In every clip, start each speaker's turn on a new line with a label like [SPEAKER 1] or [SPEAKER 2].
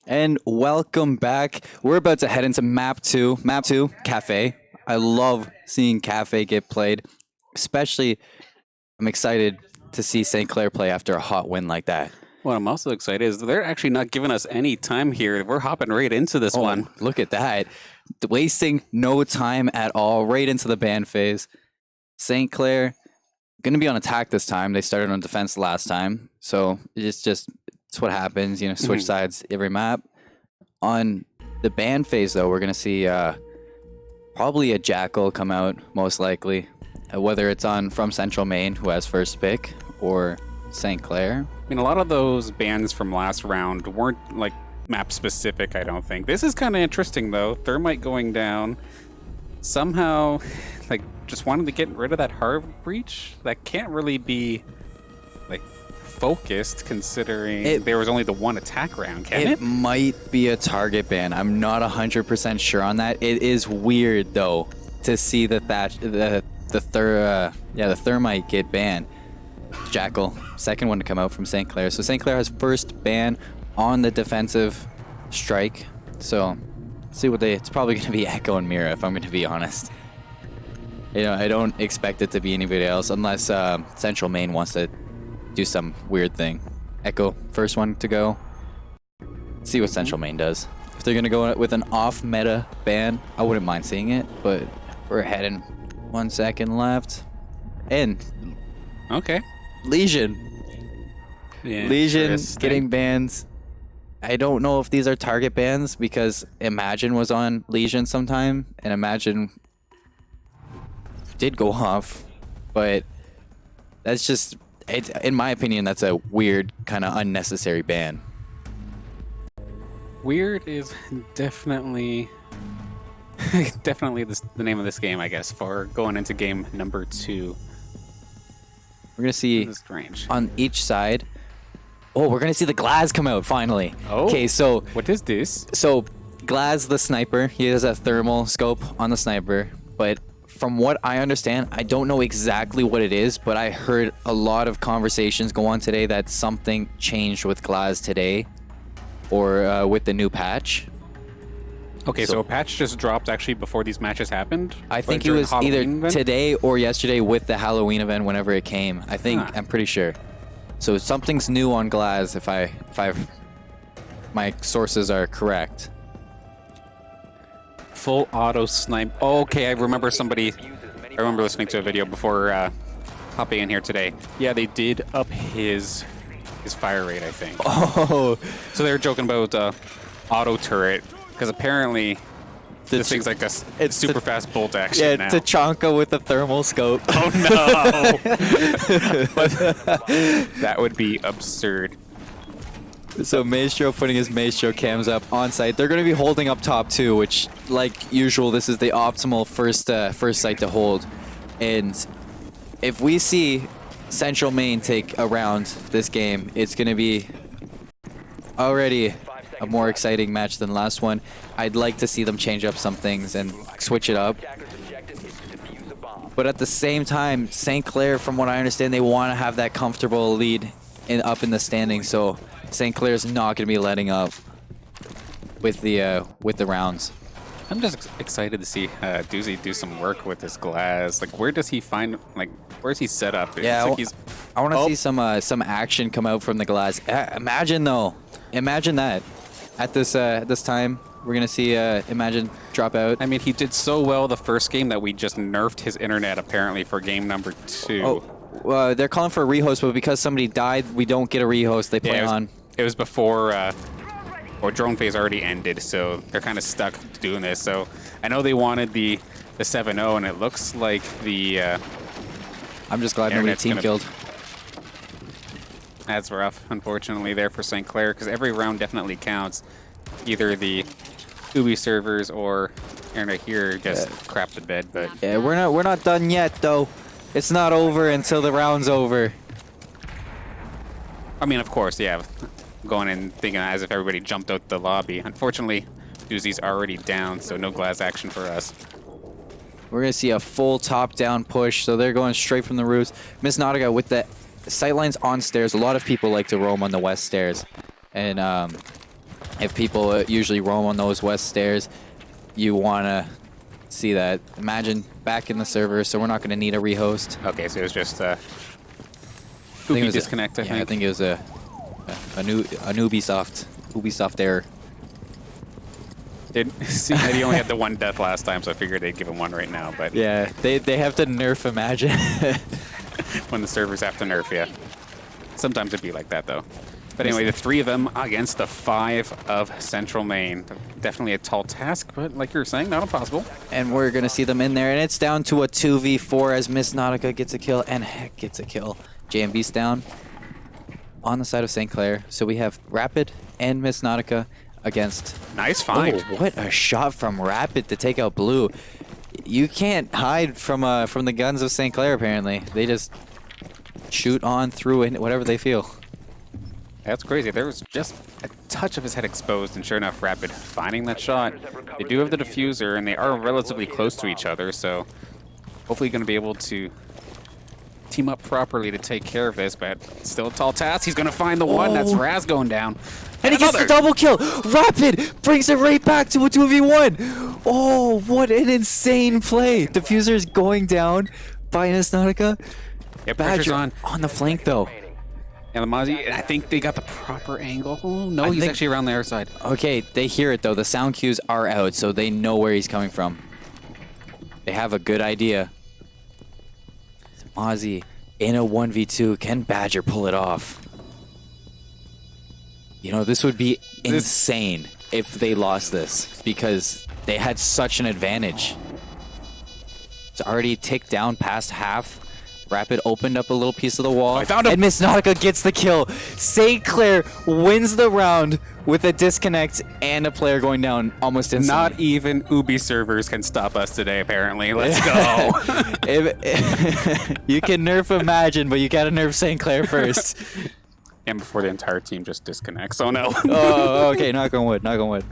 [SPEAKER 1] And welcome back. We're about to head into map 2. Map 2, Cafe. I love seeing Cafe get played. Especially, I'm excited to see St. Clair play after a hot win like that.
[SPEAKER 2] What I'm also excited is they're actually not giving us any time here. We're hopping right into this one.
[SPEAKER 1] Look at that. Wasting no time at all. Right into the ban phase. St. Clair going to be on attack this time. They started on defense last time. So it's what happens. You know, switch sides every map. On the ban phase, though, we're going to see probably a Jackal come out, most likely. Whether it's from Central Maine, who has first pick, or St. Clair.
[SPEAKER 2] I mean, a lot of those bans from last round weren't like map specific, I don't think. This is kind of interesting, though. Thermite going down. Somehow, like, just wanted to get rid of that hard breach. That can't really be, like, focused, considering there was only the one attack round, can it?
[SPEAKER 1] It might be a target ban. I'm not 100% sure on that. It is weird, though, to see the Thermite get banned. Jackal, second one to come out from St. Clair. So St. Clair has first ban on the defensive strike. So see what it's probably going to be Echo and Mira, if I'm going to be honest. You know, I don't expect it to be anybody else unless Central Maine wants to do some weird thing. Echo, first one to go. See what Central Maine does. If they're going to go with an off-meta ban, I wouldn't mind seeing it, but we're heading 1 second left. And
[SPEAKER 2] Okay.
[SPEAKER 1] Legion. Legion getting bans. I don't know if these are target bans because Imagine was on Legion sometime, and Imagine did go off, but that's just, in my opinion, that's a weird, kind of unnecessary ban.
[SPEAKER 2] Weird is definitely the name of this game, I guess, for going into game number 2.
[SPEAKER 1] We're gonna see
[SPEAKER 2] strange.
[SPEAKER 1] On each side. Oh, we're gonna see the Glaz come out finally.
[SPEAKER 2] Oh.
[SPEAKER 1] Okay, so
[SPEAKER 2] What is this?
[SPEAKER 1] so Glaz the sniper, he has a thermal scope on the sniper, but from what I understand, I don't know exactly what it is, but I heard a lot of conversations go on today that something changed with Glaz today, or with the new patch.
[SPEAKER 2] Okay, so a patch just dropped actually before these matches happened?
[SPEAKER 1] I think it
[SPEAKER 2] during
[SPEAKER 1] was
[SPEAKER 2] Halloween
[SPEAKER 1] either
[SPEAKER 2] event?
[SPEAKER 1] today or yesterday with the Halloween event whenever it came. I think, I'm pretty sure. So something's new on Glaz if my sources are correct.
[SPEAKER 2] Full auto snipe. Oh, okay, I remember listening to a video before hopping in here today. Yeah, they did up his fire rate, I think.
[SPEAKER 1] Oh,
[SPEAKER 2] So they were joking about auto turret, because apparently this thing's like it's super fast bolt action
[SPEAKER 1] yeah,
[SPEAKER 2] now.
[SPEAKER 1] Tachanka with the thermal scope.
[SPEAKER 2] Oh no! But that would be absurd.
[SPEAKER 1] So Maestro putting his Maestro cams up on site. They're going to be holding up top too, which, like usual, this is the optimal first site to hold. And if we see Central Maine take a round this game, it's going to be already a more exciting match than last one. I'd like to see them change up some things and switch it up. But at the same time, St. Clair, from what I understand, they want to have that comfortable lead up in the standings. So St. Clair's not going to be letting up with the rounds.
[SPEAKER 2] I'm just excited to see Doozy do some work with this Glass. Like, where does he find? Like, where's he set up?
[SPEAKER 1] Yeah,
[SPEAKER 2] like
[SPEAKER 1] I want to see some action come out from the Glass. Imagine that at this time we're gonna see Imagine drop out.
[SPEAKER 2] I mean, he did so well the first game that we just nerfed his internet apparently for game number 2.
[SPEAKER 1] Oh, they're calling for a rehost, but because somebody died, we don't get a rehost. They play on.
[SPEAKER 2] It was before. Or drone phase already ended, so they're kind of stuck doing this. So I know they wanted the 7-0, and it looks like the
[SPEAKER 1] I'm just glad nobody team killed.
[SPEAKER 2] That's rough, unfortunately, there for St. Clair, because every round definitely counts. Either the Ubi servers or internet here just crap the bed, but
[SPEAKER 1] yeah, we're not done yet though. It's not over until the round's over.
[SPEAKER 2] I mean, of course, yeah. Going in thinking as if everybody jumped out the lobby. Unfortunately, Doozy's already down, so no Glass action for us.
[SPEAKER 1] We're going to see a full top-down push, so they're going straight from the roofs. Miss Nautica with the sightlines on stairs. A lot of people like to roam on the west stairs. And If people usually roam on those west stairs, you want to see that. Imagine back in the server, so we're not going to need a rehost.
[SPEAKER 2] Okay, so it was just
[SPEAKER 1] think it was
[SPEAKER 2] disconnect, I think.
[SPEAKER 1] I think it was an Ubisoft error.
[SPEAKER 2] See, he only had the one death last time, so I figured they'd give him one right now. But
[SPEAKER 1] Yeah, they have to nerf Imagine.
[SPEAKER 2] when the servers have to nerf you. Sometimes it'd be like that, though. But anyway, the 3 of them against the 5 of Central Maine. Definitely a tall task, but like you were saying, not impossible.
[SPEAKER 1] And we're going to see them in there, and it's down to a 2v4 as Miss Nautica gets a kill, and Heck gets a kill. JMB's down on the side of St. Clair. So we have Rapid and Miss Nautica against...
[SPEAKER 2] Nice find.
[SPEAKER 1] Oh, what a shot from Rapid to take out Blue. You can't hide from the guns of St. Clair, apparently. They just shoot on through it, whatever they feel.
[SPEAKER 2] That's crazy. There was just a touch of his head exposed, and sure enough, Rapid finding that shot. They do have the diffuser, and they are relatively close to each other, so hopefully going to be able to team up properly to take care of this, but still a tall task. He's going to find the one. That's Raz going down.
[SPEAKER 1] And he gets the double kill. Rapid brings it right back to a 2v1. Oh, what an insane play. Diffuser's going down by Miss Nautica.
[SPEAKER 2] Yeah, pressure's on.
[SPEAKER 1] On the flank, though.
[SPEAKER 2] And the Mozzie, I think they got the proper angle. Oh, no, he's actually around the other side.
[SPEAKER 1] Okay, they hear it, though. The sound cues are out, so they know where he's coming from. They have a good idea. Mozzie in a 1v2. Can Badger pull it off? You know, this would be insane if they lost this, because they had such an advantage. It's already ticked down past half. Rapid opened up a little piece of the wall.
[SPEAKER 2] I found him.
[SPEAKER 1] And Miss Nautica gets the kill. St. Clair wins the round with a disconnect and a player going down almost instantly.
[SPEAKER 2] Not even Ubi servers can stop us today, apparently. Let's go.
[SPEAKER 1] You can nerf Imagine, but you gotta nerf St. Clair first.
[SPEAKER 2] And before the entire team just disconnects. Oh, no.
[SPEAKER 1] Oh, okay. Knock on wood. Knock on wood.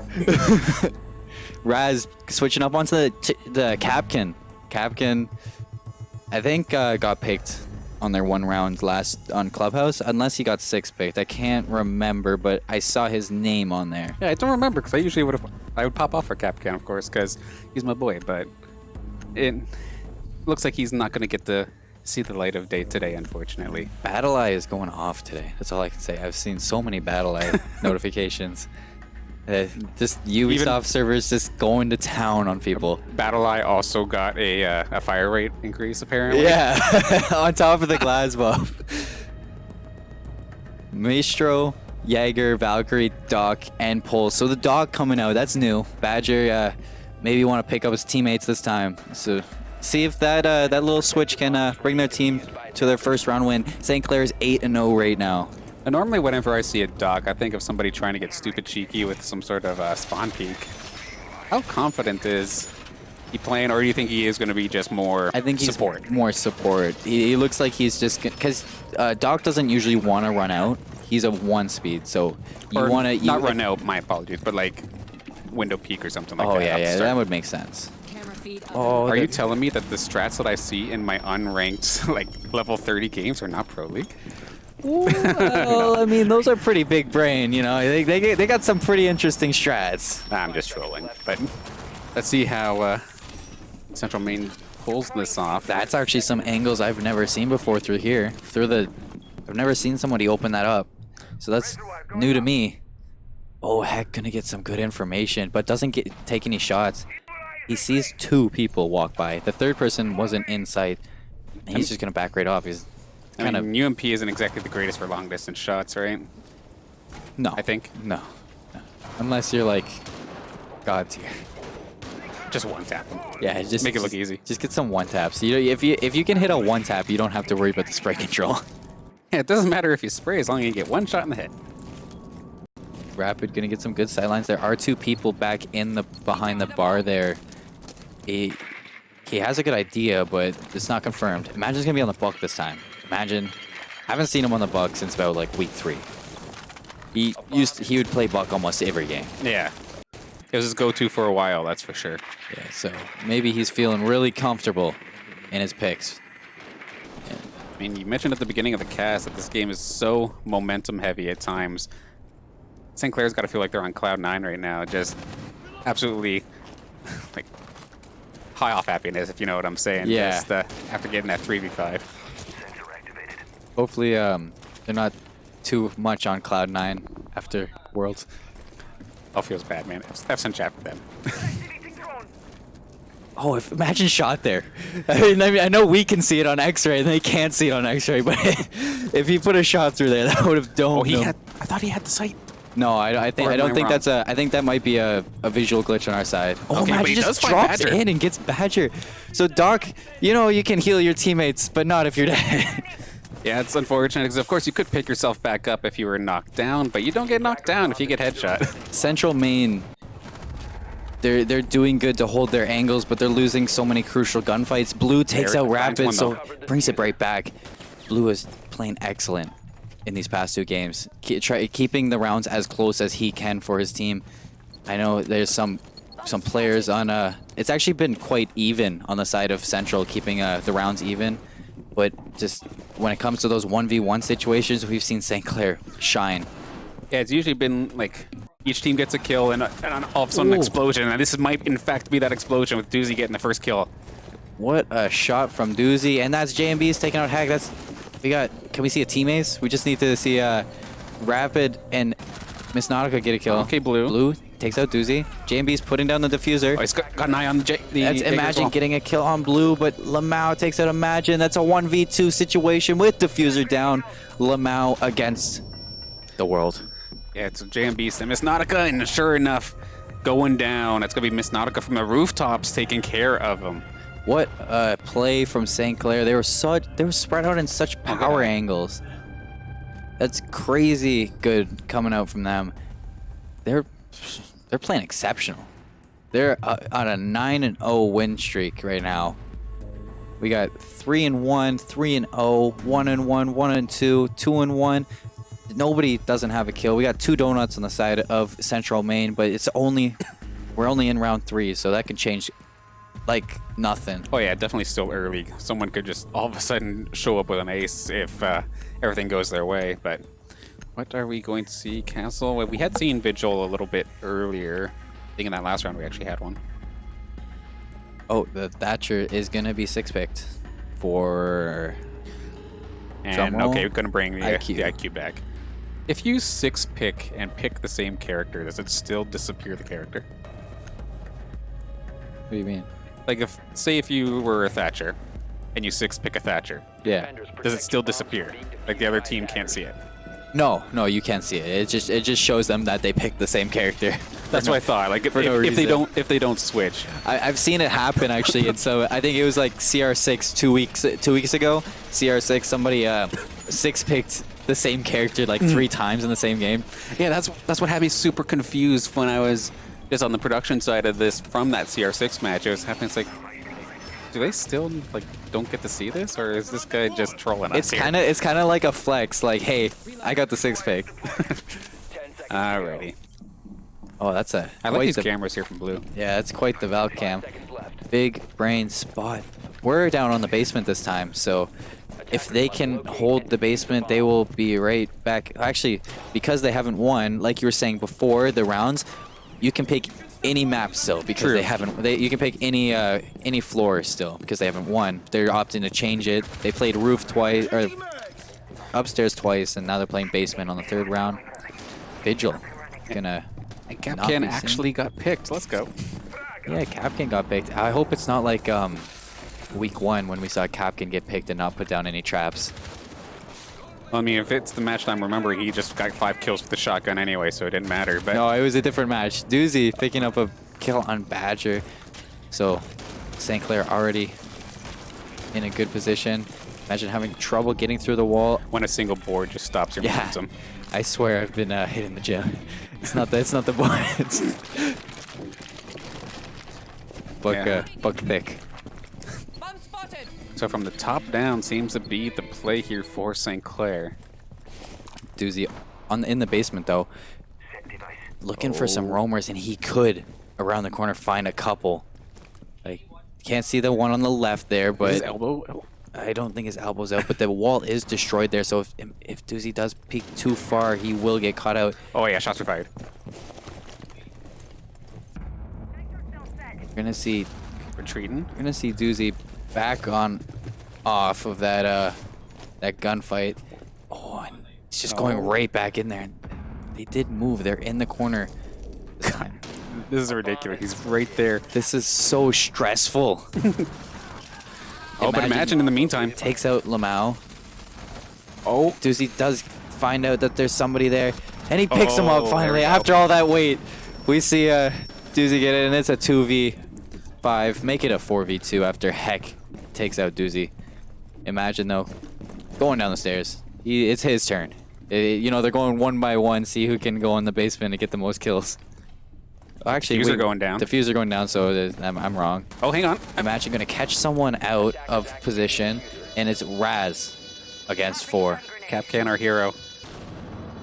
[SPEAKER 1] Raz switching up onto the Capkin. Capkin, I think, got picked on their one round last on Clubhouse, unless he got 6 picked. I can't remember, but I saw his name on there.
[SPEAKER 2] Yeah, I don't remember, because I usually would pop off for Capcan, of course, because he's my boy, but it looks like he's not going to get to see the light of day today, unfortunately.
[SPEAKER 1] Battle Eye is going off today. That's all I can say. I've seen so many Battle Eye notifications. Just Ubisoft servers just going to town on people.
[SPEAKER 2] BattleEye also got a fire rate increase, apparently.
[SPEAKER 1] Yeah, on top of the glass buff. Maestro, Jaeger, Valkyrie, Doc, and Pulse. So the Doc coming out, that's new. Badger maybe want to pick up his teammates this time. So see if that little switch can bring their team to their first round win. St. Clair's 8-0 right now.
[SPEAKER 2] And normally whenever I see a Doc, I think of somebody trying to get stupid cheeky with some sort of spawn peek. How confident is he playing, or do you think he is going to be just more
[SPEAKER 1] I think he's
[SPEAKER 2] support?
[SPEAKER 1] More support. He looks like he's just... Because Doc doesn't usually want to run out. He's a 1 speed, so you want to...
[SPEAKER 2] Not run out, my apologies, but like window peek or something like that.
[SPEAKER 1] Oh, yeah, that would make sense.
[SPEAKER 2] Oh, are you telling me that the strats that I see in my unranked, like, level 30 games are not Pro League?
[SPEAKER 1] Well, I mean, those are pretty big brain, you know. They got some pretty interesting strats.
[SPEAKER 2] I'm just trolling, but let's see how Central Maine pulls this off.
[SPEAKER 1] That's actually some angles I've never seen before through here. I've never seen somebody open that up. So that's new to me. Oh, Heck, gonna get some good information, but doesn't take any shots. He sees 2 people walk by. The third person wasn't in sight. And he's just gonna back right off. He's
[SPEAKER 2] I mean, UMP isn't exactly the greatest for long distance shots, right?
[SPEAKER 1] No.
[SPEAKER 2] I think.
[SPEAKER 1] No. Unless you're like God tier.
[SPEAKER 2] Just one tap him.
[SPEAKER 1] Yeah, just
[SPEAKER 2] make it look easy.
[SPEAKER 1] Just get some 1-taps. You know, if you can hit a 1-tap, you don't have to worry about the spray control.
[SPEAKER 2] Yeah, it doesn't matter if you spray as long as you get 1 shot in the head.
[SPEAKER 1] Rapid gonna get some good sidelines. There are 2 people back behind the bar there. He has a good idea, but it's not confirmed. Imagine's gonna be on the buck this time. Imagine, I haven't seen him on the buck since about like week 3. He would play buck almost every game.
[SPEAKER 2] Yeah, it was his go-to for a while, that's for sure.
[SPEAKER 1] Yeah, so maybe he's feeling really comfortable in his picks.
[SPEAKER 2] I mean, you mentioned at the beginning of the cast that this game is so momentum heavy at times. St. Clair's got to feel like they're on cloud 9 right now, just absolutely like high off happiness, if you know what I'm saying.
[SPEAKER 1] Yeah.
[SPEAKER 2] Just after getting that 3v5.
[SPEAKER 1] Hopefully, they're not too much on cloud 9 after Worlds.
[SPEAKER 2] Oh, feels bad, man. Have some chat with them.
[SPEAKER 1] Oh, imagine shot there. I mean, I know we can see it on X-ray, and they can't see it on X-ray. But if he put a shot through there, that would have domed him.
[SPEAKER 2] I thought he had the sight.
[SPEAKER 1] No, I don't think
[SPEAKER 2] wrong?
[SPEAKER 1] that's a. I think that might be a visual glitch on our side. Oh,
[SPEAKER 2] Okay, but
[SPEAKER 1] imagine
[SPEAKER 2] he
[SPEAKER 1] just
[SPEAKER 2] does find
[SPEAKER 1] drops
[SPEAKER 2] Badger.
[SPEAKER 1] in and gets Badger. So Doc, you know you can heal your teammates, but not if you're dead.
[SPEAKER 2] Yeah, it's unfortunate because, of course, you could pick yourself back up if you were knocked down, but you don't get knocked down if you get headshot.
[SPEAKER 1] Central Maine, they're doing good to hold their angles, but they're losing so many crucial gunfights. Blue takes
[SPEAKER 2] There,
[SPEAKER 1] out
[SPEAKER 2] finds
[SPEAKER 1] Rapid,
[SPEAKER 2] one,
[SPEAKER 1] so
[SPEAKER 2] though.
[SPEAKER 1] brings it right back. Blue is playing excellent in these past 2 games, keeping the rounds as close as he can for his team. I know there's some players on it's actually been quite even on the side of Central, keeping the rounds even. But just when it comes to those 1v1 situations, we've seen St. Clair shine.
[SPEAKER 2] Yeah, it's usually been like each team gets a kill and all of a sudden an
[SPEAKER 1] Ooh.
[SPEAKER 2] explosion, and this might in fact be that explosion with Doozy getting the first kill.
[SPEAKER 1] What a shot from Doozy, and that's JMB's taking out Hack. Can we see a team ace? We just need to see Rapid and Miss Nautica get a kill.
[SPEAKER 2] Okay, Blue.
[SPEAKER 1] Blue takes out Doozy. JMB's putting down the diffuser.
[SPEAKER 2] Oh, he's got an eye on the
[SPEAKER 1] That's
[SPEAKER 2] Jaeger as
[SPEAKER 1] Imagine
[SPEAKER 2] well.
[SPEAKER 1] getting a kill on Blue, but Lamau takes out Imagine. That's a 1v2 situation with diffuser down. Lamau against the world.
[SPEAKER 2] Yeah, it's JMB and Miss Nautica, and sure enough, going down. It's going to be Miss Nautica from the rooftops taking care of him.
[SPEAKER 1] What a play from St. Clair. They were spread out in such power angles. That's crazy good coming out from them. They're playing exceptional. They're on a 9-0 win streak right now. We got 3-1, 3-0, 1-1, 1-2, 2-1. Nobody doesn't have a kill. We got 2 donuts on the side of Central Maine, but we're only in round 3, so that can change like nothing.
[SPEAKER 2] Oh yeah, definitely still early. Someone could just all of a sudden show up with an ace if everything goes their way. But what are we going to see? Castle? Well, we had seen Vigil a little bit earlier. I think in that last round we actually had one.
[SPEAKER 1] Oh, the Thatcher is gonna be 6-picked for
[SPEAKER 2] And
[SPEAKER 1] Drumroll?
[SPEAKER 2] okay, we're gonna bring the
[SPEAKER 1] IQ.
[SPEAKER 2] the IQ back. If you 6-pick and pick the same character, does it still disappear the character?
[SPEAKER 1] What do you mean?
[SPEAKER 2] Like if you were a Thatcher and you 6-pick a Thatcher,
[SPEAKER 1] Yeah.
[SPEAKER 2] does it still disappear? Like the other team can't see it.
[SPEAKER 1] No, you can't see it. It just shows them that they picked the same character.
[SPEAKER 2] That's what I thought. Like if
[SPEAKER 1] for no
[SPEAKER 2] they
[SPEAKER 1] reason.
[SPEAKER 2] if they don't switch.
[SPEAKER 1] I've seen it happen actually, and so I think it was like CR6 2 weeks ago. CR6 somebody 6-picked the same character like 3 times in the same game.
[SPEAKER 2] Yeah, that's what had me super confused when I was just on the production side of this from that CR6 match. It was happening. It's like, do they still like don't get to see this, or is this guy just trolling us?
[SPEAKER 1] It's kind of like a flex. Like, hey, I got the 6-pick.
[SPEAKER 2] Alrighty.
[SPEAKER 1] Oh, that's a.
[SPEAKER 2] I like
[SPEAKER 1] quite
[SPEAKER 2] these
[SPEAKER 1] the-
[SPEAKER 2] cameras here from Blue.
[SPEAKER 1] Yeah, that's quite the Valve cam. Big brain spot. We're down on the basement this time, so if they can hold the basement, they will be right back. Actually, because they haven't won, like you were saying before the rounds, you can pick any map still because
[SPEAKER 2] True.
[SPEAKER 1] they haven't. You can pick any floor still because they haven't won. They're opting to change it. They played roof twice or upstairs twice, and now they're playing basement on the 3rd round. Vigil gonna.
[SPEAKER 2] And
[SPEAKER 1] Not be
[SPEAKER 2] Capcan
[SPEAKER 1] seen.
[SPEAKER 2] actually got picked. Let's go.
[SPEAKER 1] Yeah, Capcan got picked. I hope it's not like week 1 when we saw Capcan get picked and not put down any traps.
[SPEAKER 2] Well, I mean, if it's the match I'm remembering, he just got 5 kills with the shotgun anyway, so it didn't matter. But
[SPEAKER 1] No, it was a different match. Doozy picking up a kill on Badger. So St. Clair already in a good position. Imagine having trouble getting through the wall.
[SPEAKER 2] when a single board just stops your
[SPEAKER 1] Yeah,
[SPEAKER 2] momentum.
[SPEAKER 1] I swear I've been hitting the gym. It's not the board. It's
[SPEAKER 2] Yeah.
[SPEAKER 1] buck thick.
[SPEAKER 3] Bomb spotted.
[SPEAKER 2] So from the top down seems to be the play here for St. Clair.
[SPEAKER 1] Doozy in the basement though, looking for some roamers, and he could around the corner find a couple. Like, can't see the one on the left there,
[SPEAKER 2] His
[SPEAKER 1] but
[SPEAKER 2] elbow.
[SPEAKER 1] I don't think his elbow's out, but the wall is destroyed there. So if Doozy does peek too far, he will get caught out.
[SPEAKER 2] Oh yeah, shots are fired.
[SPEAKER 1] We're gonna see
[SPEAKER 2] Retreating.
[SPEAKER 1] Doozy back on off of that that gunfight. Oh, and he's just going right back in there. They did move. They're in the corner this time.
[SPEAKER 2] This is ridiculous. He's right there.
[SPEAKER 1] This is so stressful.
[SPEAKER 2] Oh, but imagine in the meantime.
[SPEAKER 1] Takes out Lamau.
[SPEAKER 2] Oh,
[SPEAKER 1] Doozy does find out that there's somebody there, and he picks him up
[SPEAKER 2] Oh,
[SPEAKER 1] finally.
[SPEAKER 2] there we go.
[SPEAKER 1] After all that wait, we see Doozy get it, and it's a 2v5. Make it a 4v2 after Heck takes out Doozy. Imagine, though, going down the stairs. It's his turn. You know, they're going one by one, see who can go in the basement and get the most kills. Actually,
[SPEAKER 2] Diffuser going down.
[SPEAKER 1] Diffuser going down, so I'm wrong.
[SPEAKER 2] oh, hang on.
[SPEAKER 1] I'm actually going to catch someone out of position, and it's Raz against 4.
[SPEAKER 2] Capcan, our hero.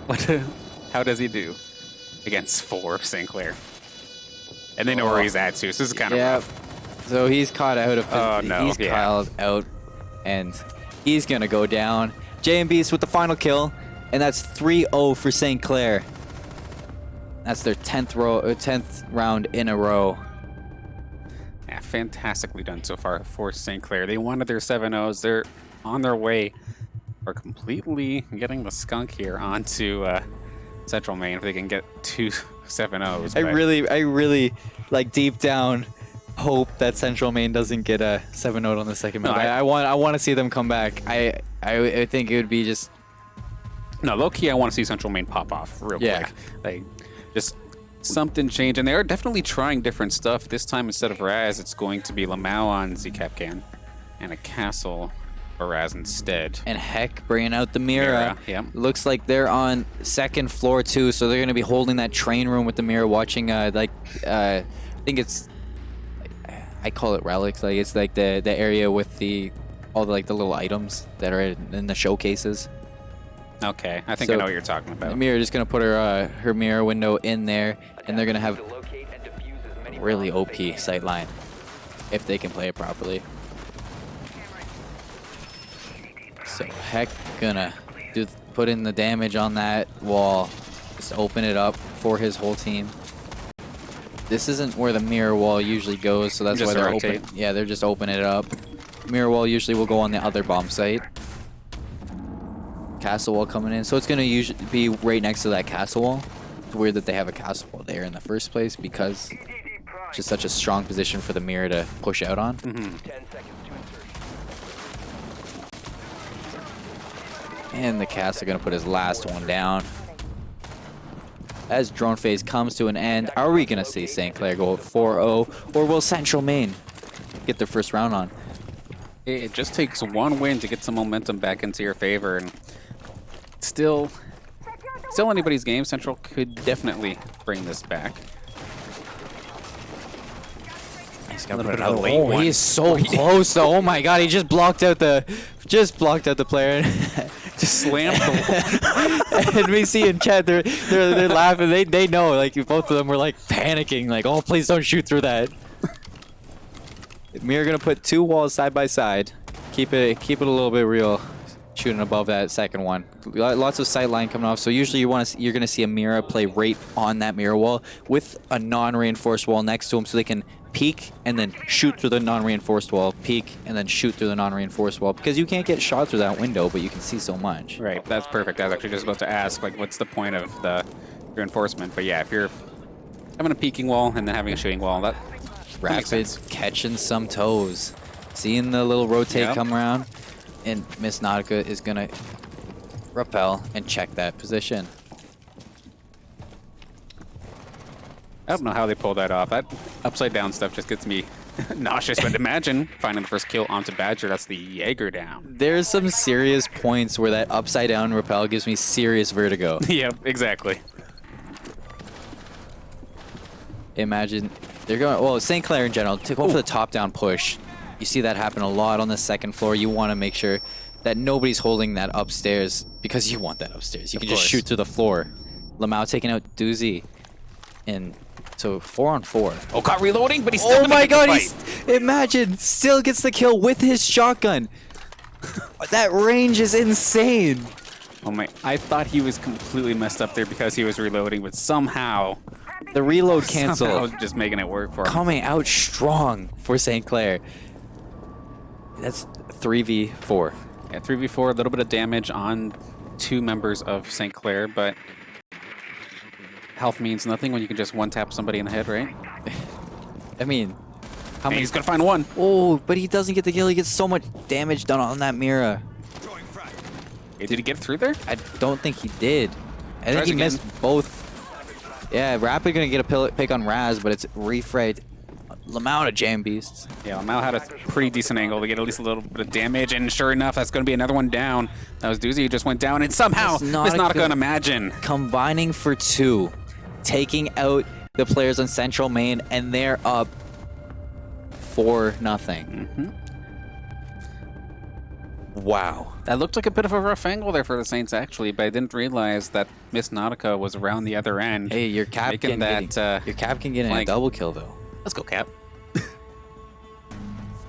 [SPEAKER 2] What? How does he do against 4 of St. Clair? And they know where he's at too. So this is kind of rough.
[SPEAKER 1] So he's caught out of.
[SPEAKER 2] Oh, no,
[SPEAKER 1] He's
[SPEAKER 2] yeah.
[SPEAKER 1] caught out, and he's going to go down. J and Beast with the final kill, and that's 3-0 for St. Clair. That's their 10th round in a row.
[SPEAKER 2] Yeah, fantastically done so far for St. Clair. They wanted their 7-0s. They're on their way for completely getting the skunk here onto Central Maine if they can get 2 7-0s.
[SPEAKER 1] I really, like deep down, hope that Central Maine doesn't get a 7-0 on the second
[SPEAKER 2] No,
[SPEAKER 1] map. I want to see them come back. I think it would be just.
[SPEAKER 2] No, low key, I want to see Central Maine pop off real quick. Like, just something change. And they are definitely trying different stuff. This time, instead of Raz, it's going to be Lamau on Capcan and a castle for Raz instead.
[SPEAKER 1] And Heck bringing out the Mira.
[SPEAKER 2] Mira, yep.
[SPEAKER 1] Looks like they're on 2nd floor too, so they're gonna be holding that train room with the Mira, watching I think it's, I call it relics. Like it's like the area with all the little items that are in the showcases.
[SPEAKER 2] Okay, I think I
[SPEAKER 1] So,
[SPEAKER 2] know what you're talking about.
[SPEAKER 1] Mira just gonna put her Mira window in there, and they're gonna have a really OP sightline if they can play it properly. So Heck gonna put in the damage on that wall, just open it up for his whole team. This isn't where the mirror wall usually goes, so that's
[SPEAKER 2] Just
[SPEAKER 1] why they're
[SPEAKER 2] rotate.
[SPEAKER 1] open. Yeah, they're just opening it up. Mirror wall usually will go on the other bomb site. Castle wall coming in, so it's gonna usually be right next to that castle wall. It's weird that they have a castle wall there in the first place because it's just such a strong position for the mirror to push out on. And the cast are going to put his last one down. As drone phase comes to an end, are we going to see St. Clair go 4-0, or will Central Maine get their first round on?
[SPEAKER 2] It just takes one win to get some momentum back into your favor, and still anybody's game. Central could definitely bring this back.
[SPEAKER 1] He's got
[SPEAKER 2] A little
[SPEAKER 1] to put
[SPEAKER 2] bit
[SPEAKER 1] another
[SPEAKER 2] of a late
[SPEAKER 1] one.
[SPEAKER 2] one.
[SPEAKER 1] He is so close, though. Oh my God, he just blocked out the player.
[SPEAKER 2] Just slammed the
[SPEAKER 1] And we see in chat they're laughing. They know, like both of them were like panicking, like, oh, please don't shoot through that. We're gonna put 2 walls side by side. Keep it a little bit real. Shooting above that second one. Lots of sight line coming off. So usually you're gonna see a Mira play right on that mirror wall with a non-reinforced wall next to him, so they can peek and then shoot through the non-reinforced wall. Peek and then shoot through the non-reinforced wall, because you can't get shot through that window, but you can see so much.
[SPEAKER 2] Right, that's perfect. I was actually just about to ask, like, what's the point of the reinforcement? But yeah, if you're having a peeking wall and then having a shooting wall, that makes
[SPEAKER 1] Rapid
[SPEAKER 2] sense.
[SPEAKER 1] catching some toes. Seeing the little rotate
[SPEAKER 2] Yep.
[SPEAKER 1] come around, and Miss Nautica is gonna rappel and check that position.
[SPEAKER 2] I don't know how they pulled that off. That upside down stuff just gets me nauseous. But imagine finding the first kill onto Badger. That's the Jaeger down.
[SPEAKER 1] There's some serious points where that upside down rappel gives me serious vertigo.
[SPEAKER 2] Yep, exactly.
[SPEAKER 1] Imagine they're going, well, St. Clair in general, to go for the top down push. You see that happen a lot on the second floor. You want to make sure that nobody's holding that upstairs, because you want that upstairs. You can just shoot through the floor. Lamau taking out Doozy. And so 4-on-4.
[SPEAKER 2] Oh, caught reloading, but he's still
[SPEAKER 1] Oh
[SPEAKER 2] gonna
[SPEAKER 1] my
[SPEAKER 2] get the
[SPEAKER 1] God!
[SPEAKER 2] fight.
[SPEAKER 1] Imagine, still gets the kill with his shotgun. That range is insane.
[SPEAKER 2] Oh my! I thought he was completely messed up there because he was reloading, but somehow
[SPEAKER 1] The reload cancel
[SPEAKER 2] somehow just making it work for him.
[SPEAKER 1] coming out strong for St. Clair. That's 3v4.
[SPEAKER 2] Yeah, 3v4, a little bit of damage on 2 members of St. Clair, but health means nothing when you can just one-tap somebody in the head, right?
[SPEAKER 1] I mean, how
[SPEAKER 2] And
[SPEAKER 1] many?
[SPEAKER 2] he's gonna find one.
[SPEAKER 1] Oh, but he doesn't get the kill. He gets so much damage done on that Mira.
[SPEAKER 2] Hey, did he get through there?
[SPEAKER 1] I don't think he did. I think
[SPEAKER 2] Tries
[SPEAKER 1] he
[SPEAKER 2] again.
[SPEAKER 1] missed both. Yeah, Rapid gonna get a pick on Raz, but it's refried. Amount of jam beasts.
[SPEAKER 2] Yeah, Mal had a pretty decent angle to get at least a little bit of damage, and sure enough, that's going to be another one down. That was Doozy who just went down, and somehow
[SPEAKER 1] It's not
[SPEAKER 2] it's not
[SPEAKER 1] a good-
[SPEAKER 2] going to imagine.
[SPEAKER 1] Combining for 2, taking out the players on Central Maine, and they're up 4-0. Wow.
[SPEAKER 2] That looked like a bit of a rough angle there for the Saints, actually, but I didn't realize that Miss Nautica was around the other end.
[SPEAKER 1] Hey, your cap
[SPEAKER 2] Making
[SPEAKER 1] can
[SPEAKER 2] that,
[SPEAKER 1] your cap can get in a
[SPEAKER 2] like-
[SPEAKER 1] double kill though.
[SPEAKER 2] Let's go, Cap.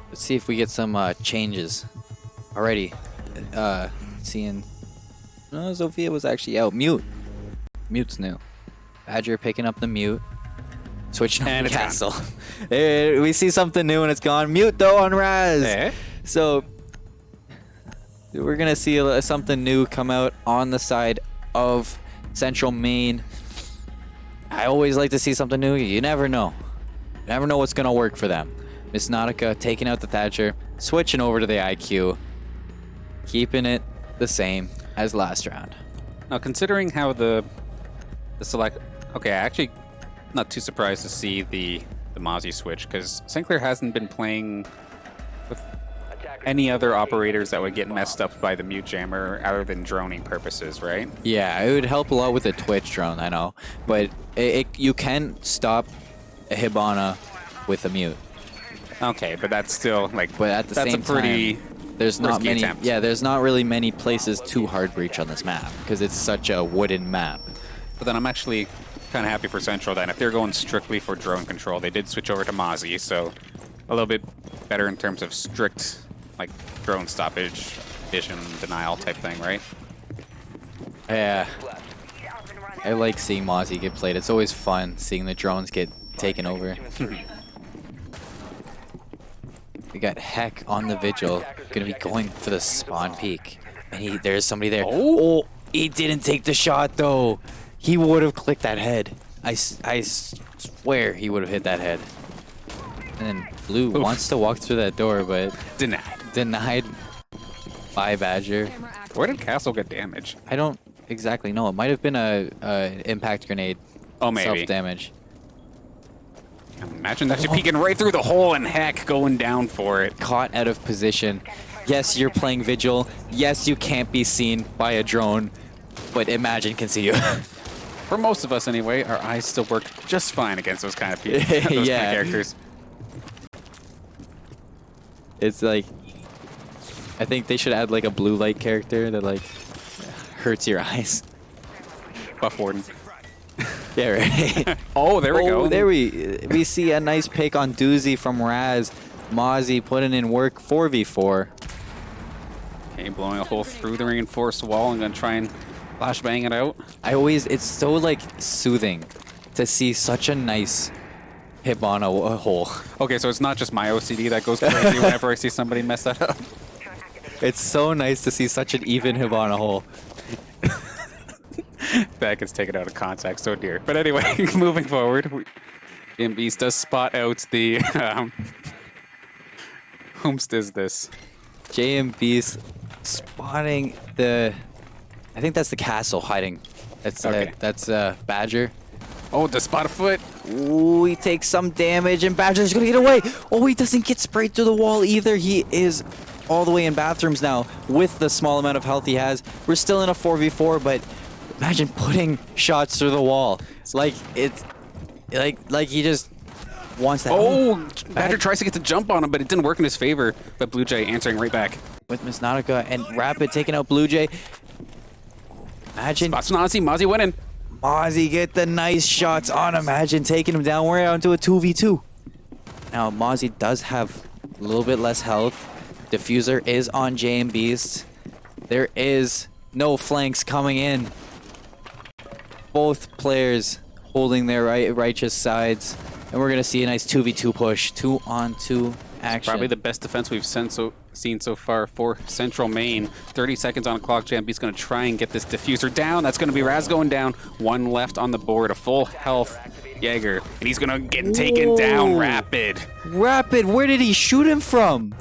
[SPEAKER 1] Let's see if we get some changes already. Seeing, no, Zofia was actually out. Mute's new. Badger picking up the mute. Switching
[SPEAKER 2] And
[SPEAKER 1] on
[SPEAKER 2] it's gone.
[SPEAKER 1] Castle. We see something new and it's gone. Mute though on Raz.
[SPEAKER 2] Eh?
[SPEAKER 1] So we're gonna see something new come out on the side of Central Maine. I always like to see something new. You never know. You never know what's gonna work for them. Miss Nautica taking out the Thatcher, switching over to the IQ, keeping it the same as last round.
[SPEAKER 2] Now, considering how the select... Okay, actually not too surprised to see the Mozzie switch, because St. Clair hasn't been playing with any other operators that would get messed up by the mute jammer other than droning purposes, right?
[SPEAKER 1] Yeah, it would help a lot with the Twitch drone, I know, but you can stop a Hibana with a mute.
[SPEAKER 2] Okay, but that's still like...
[SPEAKER 1] But at the
[SPEAKER 2] that's
[SPEAKER 1] same
[SPEAKER 2] a pretty
[SPEAKER 1] time, there's not
[SPEAKER 2] risky
[SPEAKER 1] many.
[SPEAKER 2] attempt.
[SPEAKER 1] Yeah, there's not really many places to hard breach on this map because it's such a wooden map.
[SPEAKER 2] But then I'm actually kind of happy for Central then. If they're going strictly for drone control, they did switch over to Mozzie, so a little bit better in terms of strict like drone stoppage, vision denial type thing, right?
[SPEAKER 1] Yeah, I like seeing Mozzie get played. It's always fun seeing the drones get taken over. We got Heck on the Vigil, gonna be going for the spawn peak, and there's somebody there. Oh, he didn't take the shot though. He would have clicked that head. I swear he would have hit that head. And then Blue wants to walk through that door, but denied by Badger.
[SPEAKER 3] Camera active.
[SPEAKER 2] Where did Castle get damage?
[SPEAKER 1] I don't exactly know. It might have been a impact grenade.
[SPEAKER 2] Oh, maybe.
[SPEAKER 1] Self damage.
[SPEAKER 2] Imagine that, peeking right through the hole and Heck going down for it.
[SPEAKER 1] Caught out of position. Yes, you're playing Vigil. Yes, you can't be seen by a drone, but Imagine can see you.
[SPEAKER 2] For most of us anyway, our eyes still work just fine against those kind of people, those kind of
[SPEAKER 1] Yeah.
[SPEAKER 2] characters.
[SPEAKER 1] It's like, I think they should add like a blue light character that like hurts your eyes.
[SPEAKER 2] Buff Warden.
[SPEAKER 1] Yeah, right.
[SPEAKER 2] Oh, there we go.
[SPEAKER 1] There we see a nice pick on Doozy from Raz. Mozzie putting in work 4v4.
[SPEAKER 2] Okay, blowing a hole through the reinforced wall and gonna try and flashbang it out.
[SPEAKER 1] It's so like soothing to see such a nice Hibana hole.
[SPEAKER 2] Okay, so it's not just my OCD that goes crazy whenever I see somebody mess that up.
[SPEAKER 1] It's so nice to see such an even Hibana hole.
[SPEAKER 2] That gets taken out of context, oh dear. But anyway, moving forward, Beast does spot out the... whomst is this?
[SPEAKER 1] JMB's spotting the... I think that's the castle hiding. That's
[SPEAKER 2] Okay.
[SPEAKER 1] that's Badger.
[SPEAKER 2] Oh, the spot a foot.
[SPEAKER 1] Ooh, he takes some damage and Badger's gonna get away. Oh, he doesn't get sprayed through the wall either. He is all the way in bathrooms now with the small amount of health he has. We're still in a 4v4, but imagine putting shots through the wall. It's like he just wants that.
[SPEAKER 2] Oh, Badger tries to get the jump on him, but it didn't work in his favor. But Blue Jay answering right back.
[SPEAKER 1] With Miss Nautica and Rapid taking out Blue Jay. Imagine
[SPEAKER 2] Spots Nazi, Mozzie winning.
[SPEAKER 1] Mozzie get the nice shots on Imagine taking him down. We're onto a 2v2. Now Mozzie does have a little bit less health. Diffuser is on JM Beast. There is no flanks coming in. Both players holding their righteous sides. And we're going to see a nice 2v2 push. 2-on-2 action.
[SPEAKER 2] Probably the best defense we've seen so far for Central Maine. 30 seconds on the clock. JMB's going to try and get this diffuser down. That's going to be Raz going down. One left on the board. A full health Jaeger. And he's going to get taken down. Rapid.
[SPEAKER 1] Rapid, where did he shoot him from?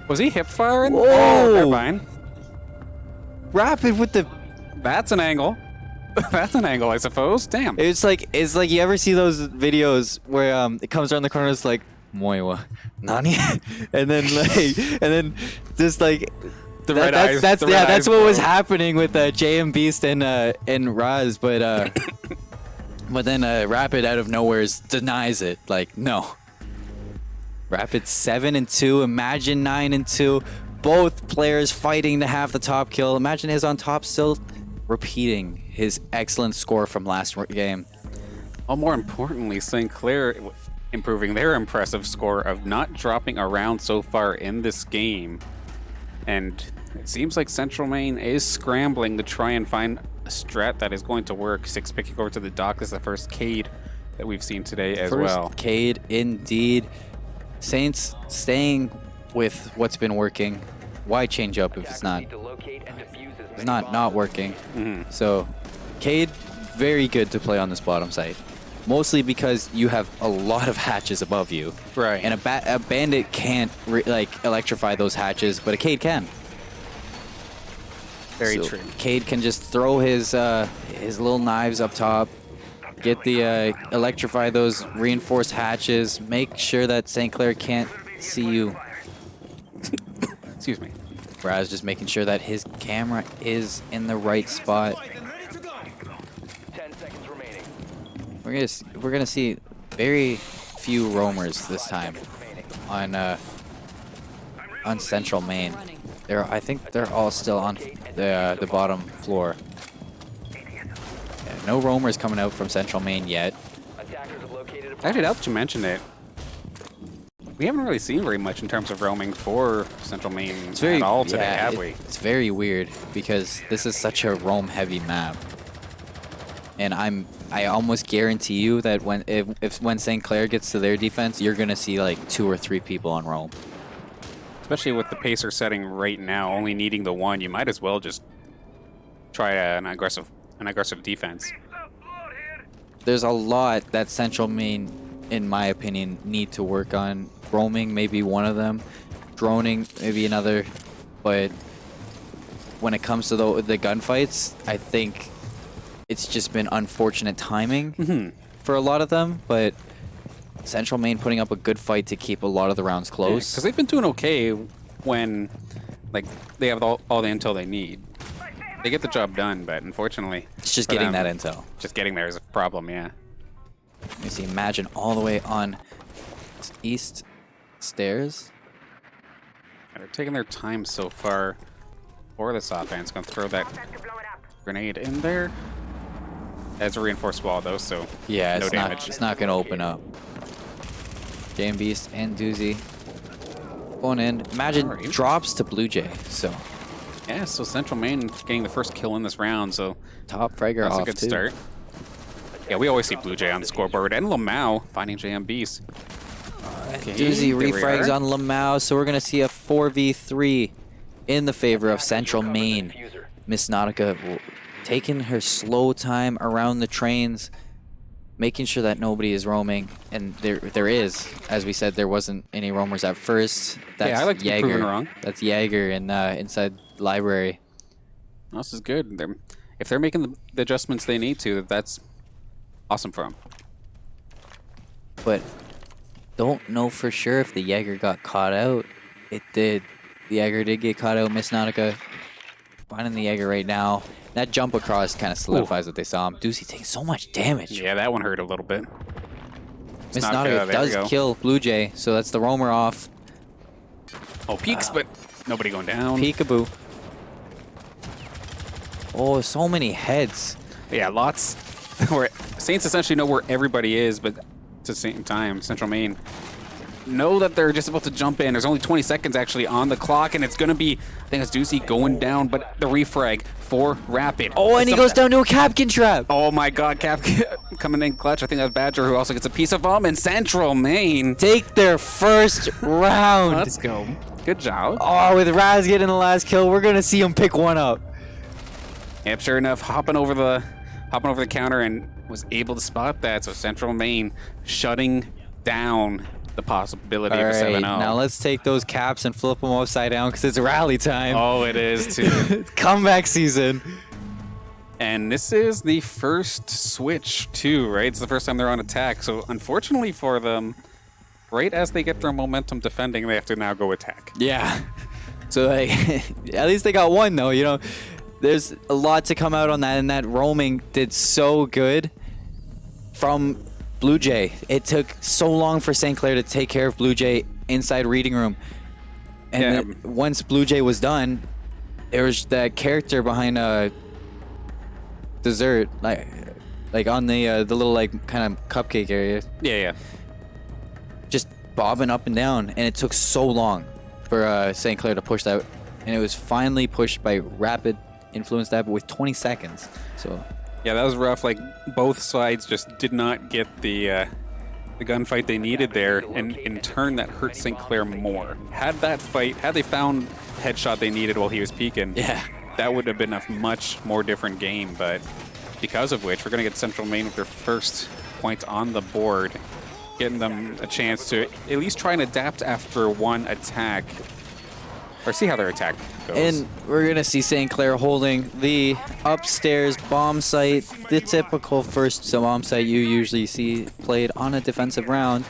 [SPEAKER 2] Was he hip firing?
[SPEAKER 1] Whoa.
[SPEAKER 2] Oh, never mind.
[SPEAKER 1] Rapid with the...
[SPEAKER 2] That's an angle. That's an angle, I suppose. Damn.
[SPEAKER 1] It's like you ever see those videos where it comes around the corner, it's like Moiwa Nani, and then just like
[SPEAKER 2] The red eyes.
[SPEAKER 1] That's
[SPEAKER 2] the red
[SPEAKER 1] that's
[SPEAKER 2] eyes
[SPEAKER 1] what was
[SPEAKER 2] glow.
[SPEAKER 1] happening with JM Beast and Raz, but then Rapid out of nowhere denies it. Like, no. Rapid 7-2. Imagine 9-2. Both players fighting to have the top kill. Imagine is on top still, repeating his excellent score from last game.
[SPEAKER 2] Well, more importantly, St. Clair improving their impressive score of not dropping around so far in this game. And it seems like Central Maine is scrambling to try and find a strat that is going to work. 6 picking over to the dock. This is the first Cade that we've seen today as well.
[SPEAKER 1] First Cade, indeed. Saints staying with what's been working. Why change up if it's not working? So Cade, very good to play on this bottom side. Mostly because you have a lot of hatches above you.
[SPEAKER 2] Right.
[SPEAKER 1] And a bandit can't electrify those hatches, but a Cade can.
[SPEAKER 2] Very
[SPEAKER 1] So
[SPEAKER 2] true.
[SPEAKER 1] Cade can just throw his little knives up top, get the electrify those reinforced hatches, make sure that St. Clair can't see you.
[SPEAKER 2] Excuse me.
[SPEAKER 1] Raz just making sure that his camera is in the right spot.
[SPEAKER 4] 10 seconds remaining.
[SPEAKER 1] We're gonna see very few roamers this time on Central Maine. I think they're all still on the bottom floor. Yeah, no roamers coming out from Central Maine yet.
[SPEAKER 4] Attackers have located a
[SPEAKER 2] Actually, now that you mention it, we haven't really seen very much in terms of roaming for Central Maine at all today, have we?
[SPEAKER 1] It's very weird because this is such a roam-heavy map, and I almost guarantee you that when St. Clair gets to their defense, you're gonna see like 2 or 3 people on roam.
[SPEAKER 2] Especially with the pacer setting right now, only needing the one, you might as well just try an aggressive defense.
[SPEAKER 1] There's a lot that Central Maine, in my opinion, need to work on. Roaming, maybe one of them. Droning, maybe another. But when it comes to the gunfights, I think it's just been unfortunate timing for a lot of them. But Central Maine putting up a good fight to keep a lot of the rounds close.
[SPEAKER 2] Because they've been doing okay when like they have all the intel they need. They get the job done, but unfortunately...
[SPEAKER 1] It's just
[SPEAKER 2] for
[SPEAKER 1] getting
[SPEAKER 2] them,
[SPEAKER 1] that intel.
[SPEAKER 2] Just getting there is a problem, yeah.
[SPEAKER 1] You see, Imagine all the way on east stairs.
[SPEAKER 2] They're taking their time so far for this offense. Going to throw that grenade in there. As a reinforced wall, though, so
[SPEAKER 1] Yeah,
[SPEAKER 2] no
[SPEAKER 1] it's
[SPEAKER 2] damage.
[SPEAKER 1] it's not gonna open up. Jam Beast and Doozy going in. Imagine
[SPEAKER 2] Alright.
[SPEAKER 1] drops to Blue Jay, so
[SPEAKER 2] Yeah, so Central Maine getting the first kill in this round, so
[SPEAKER 1] top fragger
[SPEAKER 2] that's
[SPEAKER 1] off
[SPEAKER 2] a good
[SPEAKER 1] too.
[SPEAKER 2] start. Yeah, we always see Blue Jay on the scoreboard, and Lamau finding JM Beast. Okay,
[SPEAKER 1] Doozy
[SPEAKER 2] there we
[SPEAKER 1] refrags
[SPEAKER 2] are.
[SPEAKER 1] on Lamau, so we're gonna see a 4v3 in the favor of Central Maine. Miss Nautica taking her slow time around the trains, making sure that nobody is roaming, and there is, as we said, there wasn't any roamers at first. That's
[SPEAKER 2] I like to be
[SPEAKER 1] Jaeger.
[SPEAKER 2] proven wrong.
[SPEAKER 1] That's Jaeger in inside library.
[SPEAKER 2] This is good. If they're making the adjustments they need to, that's awesome for them.
[SPEAKER 1] But don't know for sure if the Jaeger got caught out. It did. The Jaeger did get caught out. Miss Nautica finding the Jaeger right now. That jump across kind of solidifies what they saw him. Doozy taking so much damage.
[SPEAKER 2] Yeah, that one hurt a little bit.
[SPEAKER 1] Miss
[SPEAKER 2] Nautica,
[SPEAKER 1] Nautica
[SPEAKER 2] there we
[SPEAKER 1] does
[SPEAKER 2] go.
[SPEAKER 1] kill Blue Jay, so that's the roamer off.
[SPEAKER 2] Oh, peeks, but nobody going down.
[SPEAKER 1] Peekaboo. Oh, so many heads.
[SPEAKER 2] Yeah, lots. Where Saints essentially know where everybody is, but at the same time, Central Maine know that they're just about to jump in. There's only 20 seconds actually on the clock, and it's going to be, I think it's Doozy going down, but the refrag for Rapid.
[SPEAKER 1] Oh, and he goes down to a Capkin trap.
[SPEAKER 2] Oh my god, Cap coming in clutch. I think that's Badger who also gets a piece of them in Central Maine.
[SPEAKER 1] Take their first round.
[SPEAKER 2] Let's go. Good job.
[SPEAKER 1] Oh, with Raz getting the last kill, we're going to see him pick one up.
[SPEAKER 2] Yep, sure enough, hopping over the counter and was able to spot that. So Central Maine shutting down the possibility of a 7-0.
[SPEAKER 1] Now let's take those caps and flip them upside down because it's rally time.
[SPEAKER 2] Oh, it is too.
[SPEAKER 1] It's comeback season.
[SPEAKER 2] And this is the first switch too, right? It's the first time they're on attack. So unfortunately for them, right as they get their momentum defending, they have to now go attack.
[SPEAKER 1] Yeah. So like, at least they got one though. You know, there's a lot to come out on that, and that roaming did so good from Blue Jay. It took so long for St. Clair to take care of Blue Jay inside reading room, and then once Blue Jay was done, there was that character behind dessert, like on the little like kind of cupcake area.
[SPEAKER 2] Yeah.
[SPEAKER 1] Just bobbing up and down, and it took so long for St. Clair to push that, and it was finally pushed by Rapid. Influenced that, but with 20 seconds. So
[SPEAKER 2] yeah, that was rough. Like both sides just did not get the gunfight they needed there, and in turn that hurt St. Clair more. Had they found headshot they needed while he was peeking,
[SPEAKER 1] yeah,
[SPEAKER 2] that would have been a much more different game. But because of which, we're gonna get Central Maine with their first point on the board, getting them a chance to at least try and adapt after one attack. Or see how their attack goes.
[SPEAKER 1] And we're going to see St. Clair holding the upstairs bomb site, the typical first bomb site you usually see played on a defensive round.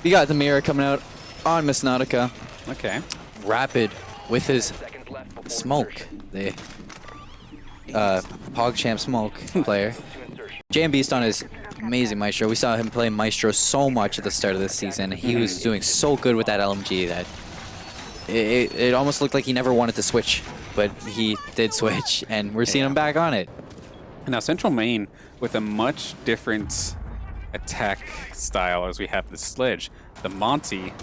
[SPEAKER 1] We got the mirror coming out on Miss Nautica.
[SPEAKER 2] Okay.
[SPEAKER 1] Rapid with his smoke, the PogChamp smoke player. Jam Beast on his amazing Maestro. We saw him play Maestro so much at the start of this season. He was doing so good with that LMG that it almost looked like he never wanted to switch, but he did switch, and we're seeing him back on it.
[SPEAKER 2] Now Central Maine with a much different attack style, as we have the Sledge, the Monty,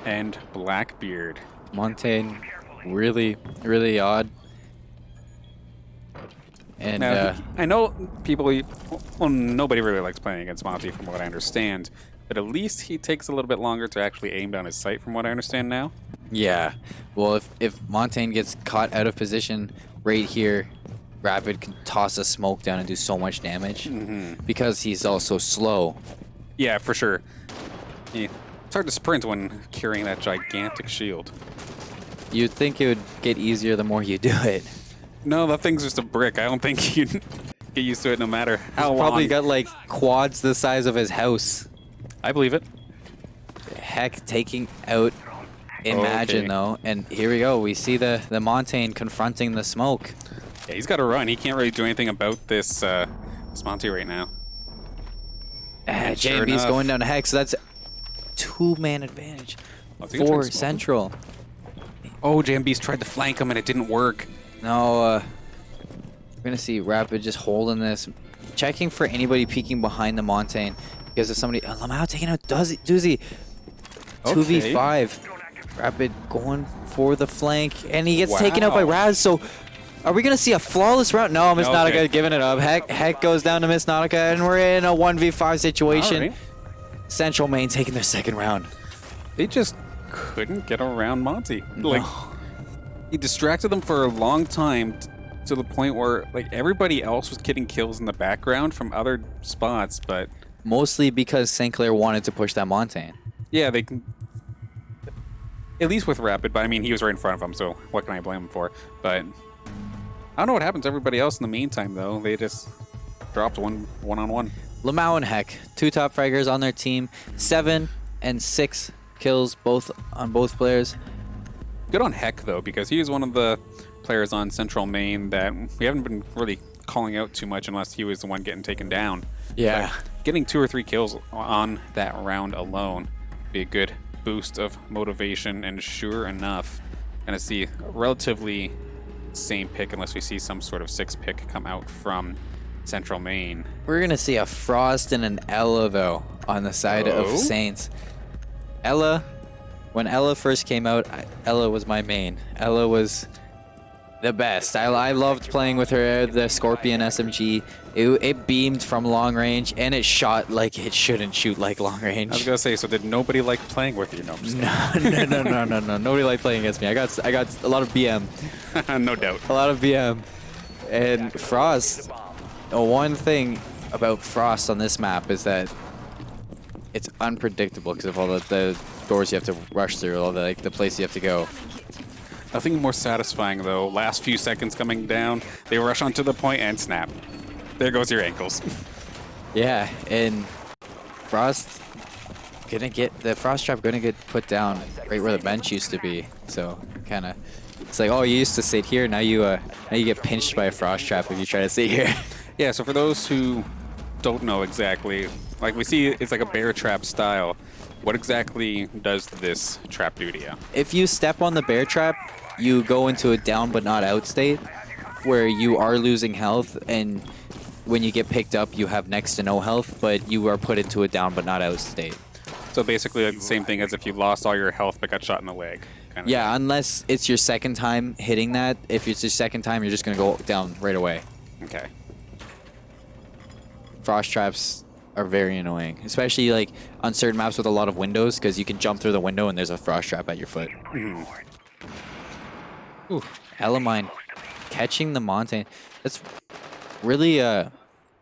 [SPEAKER 2] and Blackbeard.
[SPEAKER 1] Montaigne, really, really odd. And
[SPEAKER 2] now, I know nobody really likes playing against Monty from what I understand, but at least he takes a little bit longer to actually aim down his sight from what I understand now.
[SPEAKER 1] yeah, well, if Montaigne gets caught out of position right here, Rapid can toss a smoke down and do so much damage because he's also slow.
[SPEAKER 2] Yeah, for sure. Yeah. It's hard to sprint when carrying that gigantic shield.
[SPEAKER 1] You'd think it would get easier the more you do it.
[SPEAKER 2] No, that thing's just a brick. I don't think you get used to it no matter how long.
[SPEAKER 1] Probably got like quads the size of his house.
[SPEAKER 2] I believe it.
[SPEAKER 1] Heck, taking out Imagine though, and here we go. We see the Montaigne confronting the smoke.
[SPEAKER 2] Yeah, he's got to run. He can't really do anything about this Monty right now.
[SPEAKER 1] JB's going down to Heck, so that's 2-man advantage for Central.
[SPEAKER 2] Oh, JMB's tried to flank him and it didn't work.
[SPEAKER 1] No, we're gonna see Rapid just holding this, checking for anybody peeking behind the Montaigne because if somebody. Lamau taking out Doozy. 2v5. Rapid going for the flank, and he gets taken out by Raz. So, are we gonna see a flawless round? No, Miss Nautica giving it up. Heck goes down to Miss Nautica, and we're in a 1v5 situation.
[SPEAKER 2] Right.
[SPEAKER 1] Central Maine taking their second round.
[SPEAKER 2] They just couldn't get around Monty. Like, he distracted them for a long time to the point where like everybody else was getting kills in the background from other spots, but
[SPEAKER 1] mostly because St. Clair wanted to push that Montaigne.
[SPEAKER 2] Yeah, they can. At least with Rapid, but I mean, he was right in front of him, so what can I blame him for? But I don't know what happened to everybody else in the meantime, though. They just dropped one-on-one.
[SPEAKER 1] Lamau and Heck, 2 top fraggers on their team, 7 and 6 kills on both players.
[SPEAKER 2] Good on Heck, though, because he was one of the players on Central Maine that we haven't been really calling out too much unless he was the one getting taken down.
[SPEAKER 1] Yeah.
[SPEAKER 2] But getting 2 or 3 kills on that round alone would be a good boost of motivation, and sure enough, gonna see a relatively same pick unless we see some sort of 6 pick come out from Central Maine.
[SPEAKER 1] We're gonna see a Frost and an Ella though on the side of Saints. Ella, when Ella first came out, Ella was my main. Ella was the best. I loved playing with her, the Scorpion SMG. It beamed from long range, and it shot like it shouldn't shoot like long range.
[SPEAKER 2] I was gonna say, so did nobody like playing with you? No, I'm just
[SPEAKER 1] No. Nobody liked playing against me. I got a lot of BM.
[SPEAKER 2] kidding. No doubt.
[SPEAKER 1] A lot of BM. And Frost, one thing about Frost on this map is that it's unpredictable because of all the doors you have to rush through, all the place you have to go.
[SPEAKER 2] Nothing more satisfying though. Last few seconds coming down, they rush onto the point and snap. There goes your ankles.
[SPEAKER 1] Yeah, and Frost gonna get the Frost trap gonna get put down right where the bench used to be. So kind of, it's like, oh, you used to sit here, now you get pinched by a Frost trap if you try to sit here.
[SPEAKER 2] Yeah, so for those who don't know exactly, like we see it's like a bear trap style. What exactly does this trap do to you?
[SPEAKER 1] If you step on the bear trap, you go into a down but not out state where you are losing health, and when you get picked up, you have next to no health, but you are put into a down but not out state.
[SPEAKER 2] So basically like the same thing as if you lost all your health but got shot in the leg. Kind of
[SPEAKER 1] Yeah,
[SPEAKER 2] thing.
[SPEAKER 1] unless it's your second time hitting that. If it's your second time, you're just going to go down right away.
[SPEAKER 2] Okay.
[SPEAKER 1] Frost traps are very annoying, especially like on certain maps with a lot of windows, because you can jump through the window and there's a Frost trap at your foot. Ooh, Elamine catching the Montane. That's really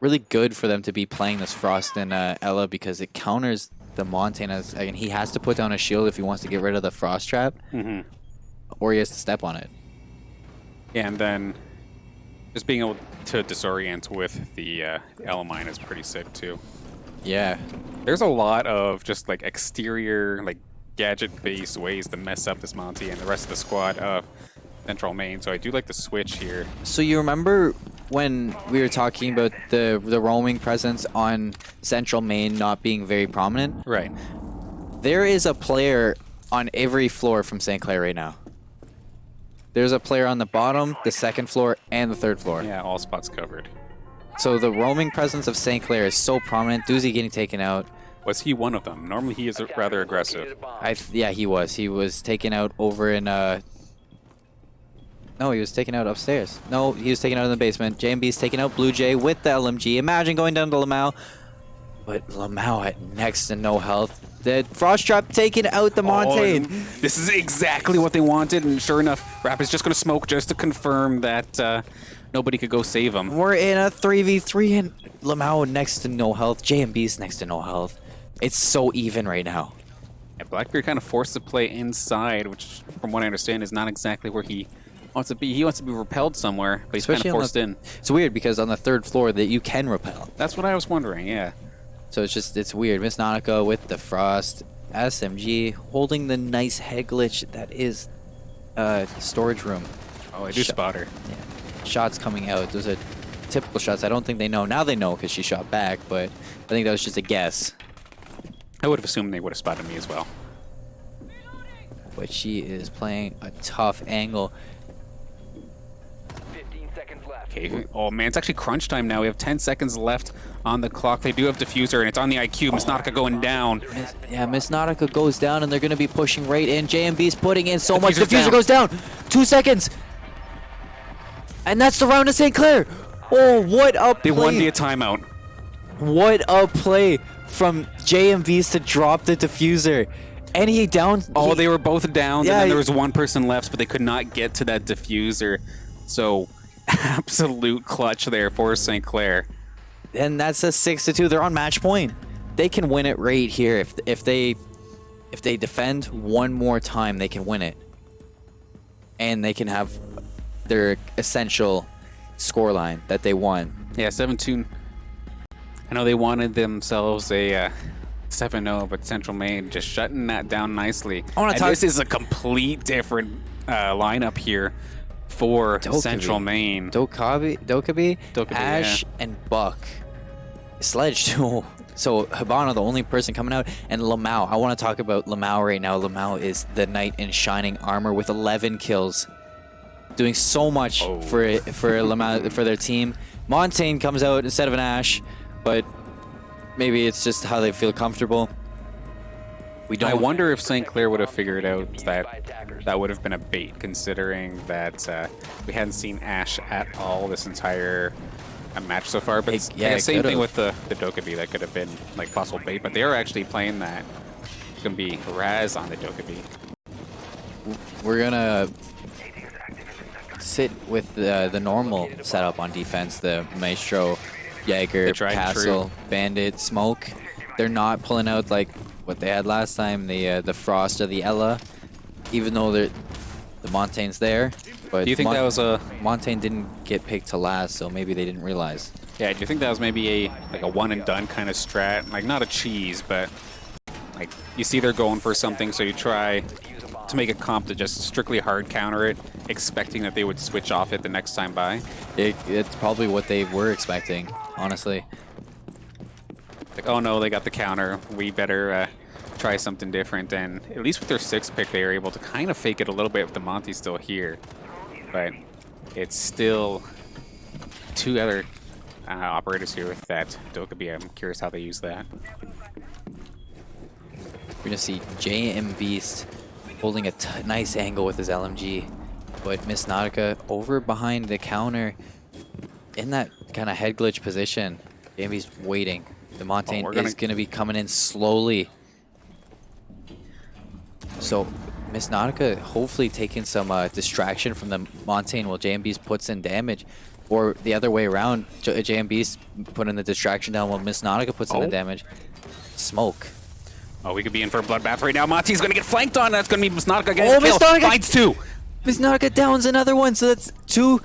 [SPEAKER 1] really good for them to be playing this Frost and Ella, because it counters the Montane. As again, he has to put down a shield if he wants to get rid of the Frost trap, or he has to step on it.
[SPEAKER 2] Yeah, and then just being able to disorient with the Elamine is pretty sick too.
[SPEAKER 1] Yeah,
[SPEAKER 2] There's a lot of just like exterior, like gadget-based ways to mess up this Monty and the rest of the squad of Central Maine. So I do like the switch here.
[SPEAKER 1] so you remember when we were talking about the roaming presence on Central Maine not being very prominent?
[SPEAKER 2] Right.
[SPEAKER 1] There is a player on every floor from St. Clair right now. There's a player on the bottom, the second floor, and the third floor.
[SPEAKER 2] Yeah, all spots covered.
[SPEAKER 1] So the roaming presence of St. Clair is so prominent. Doozy getting taken out.
[SPEAKER 2] Was he one of them? Normally he is rather aggressive.
[SPEAKER 1] Yeah, he was. He was taken out over in No, he was taken out upstairs. No, he was taken out in the basement. JMB's taking out Blue Jay with the LMG. Imagine going down to Lamau. But Lamau had next to no health. The Frost Trap taking out the Montane.
[SPEAKER 2] This is exactly what they wanted, and sure enough, Rapid's just going to smoke just to confirm that nobody could go save him.
[SPEAKER 1] We're in a 3v3 and Lamau next to no health. JMB's next to no health. It's so even right now.
[SPEAKER 2] Yeah, Blackbeard kind of forced to play inside, which, from what I understand, is not exactly where he wants to be. He wants to be repelled somewhere, but he's kind of forced in.
[SPEAKER 1] It's weird because on the third floor that you can repel.
[SPEAKER 2] That's what I was wondering, yeah.
[SPEAKER 1] So it's weird. Miss Nautica with the Frost. SMG holding the nice head glitch that is storage room.
[SPEAKER 2] Oh, I do spot her.
[SPEAKER 1] Yeah. Shots coming out. Those are typical shots. I don't think they know. Now they know because she shot back, but I think that was just a guess.
[SPEAKER 2] I would have assumed they would have spotted me as well.
[SPEAKER 1] But she is playing a tough angle.
[SPEAKER 4] 15 seconds left.
[SPEAKER 2] Okay. Oh, man, it's actually crunch time now. We have 10 seconds left on the clock. They do have diffuser, and it's on the IQ. Miss Nautica going down.
[SPEAKER 1] Miss Nautica goes down, and they're going to be pushing right in. JMB's putting in so much.
[SPEAKER 2] Diffuser's
[SPEAKER 1] Diffuser
[SPEAKER 2] down.
[SPEAKER 1] goes down. 2 seconds. And that's the round of St. Clair. Oh, what a play.
[SPEAKER 2] They won via timeout.
[SPEAKER 1] What a play from JMVs to drop the diffuser. And he down.
[SPEAKER 2] Oh, they were both down,
[SPEAKER 1] Yeah,
[SPEAKER 2] and then there was one person left, but they could not get to that diffuser. So, absolute clutch there for St. Clair.
[SPEAKER 1] And that's a 6-2. They're on match point. They can win it right here. If they defend one more time, they can win it. And they can have their essential scoreline that they won.
[SPEAKER 2] Yeah, 7-2. I know they wanted themselves a 7-0, but Central Maine just shutting that down nicely. And this is a complete different lineup here for Central Maine.
[SPEAKER 1] Dokkaebi, Ash, and Buck. Sledge too. So Hibana, the only person coming out, and Lamau. I want to talk about Lamau right now. Lamau is the knight in shining armor with 11 kills, doing so much for Lamau, for their team. Montane comes out instead of an Ash, but maybe it's just how they feel comfortable. We don't.
[SPEAKER 2] I wonder if St. Clair would have figured out that that would have been a bait, considering that we hadn't seen Ash at all this entire match so far. But
[SPEAKER 1] Yeah, it
[SPEAKER 2] same thing
[SPEAKER 1] could've.
[SPEAKER 2] with the Dokkaebi. That could have been like possible bait, but they are actually playing that. It's going to be Raz on the Dokkaebi.
[SPEAKER 1] We're gonna sit with the normal setup on defense, the Maestro, Jaeger,
[SPEAKER 2] The tried and
[SPEAKER 1] Castle,
[SPEAKER 2] true.
[SPEAKER 1] Bandit, Smoke. They're not pulling out like what they had last time, the Frost or the Ella, even though the Montaigne's there. But
[SPEAKER 2] Do you think that was a
[SPEAKER 1] Montaigne didn't get picked to last, so maybe they didn't realize.
[SPEAKER 2] Yeah, do you think that was maybe a one and done kind of strat? Like not a cheese, but like you see they're going for something, so you try to make a comp to just strictly hard counter it, expecting that they would switch off it the next time by.
[SPEAKER 1] It's probably what they were expecting, honestly.
[SPEAKER 2] Like, oh no, they got the counter. We better try something different. And at least with their 6th pick, they were able to kind of fake it a little bit with the Monty still here. But it's still 2 other operators here with that Dokkaebi. I'm curious how they use that.
[SPEAKER 1] We're gonna see JM Beast holding a nice angle with his LMG, but Miss Nautica over behind the counter in that kind of head glitch position. JM Beast waiting. The Montaigne is gonna be coming in slowly. So Miss Nautica hopefully taking some distraction from the Montaigne while JM Beast puts in damage. Or the other way around, JM Beast putting the distraction down while Miss Nautica puts in the damage. Smoke.
[SPEAKER 2] Oh, we could be in for a bloodbath right now. Monty's going to get flanked on. That's going to be Miss Nautica getting
[SPEAKER 1] Miss
[SPEAKER 2] killed.
[SPEAKER 1] Nautica!
[SPEAKER 2] Finds 2.
[SPEAKER 1] Miss Nautica downs another one, so that's 2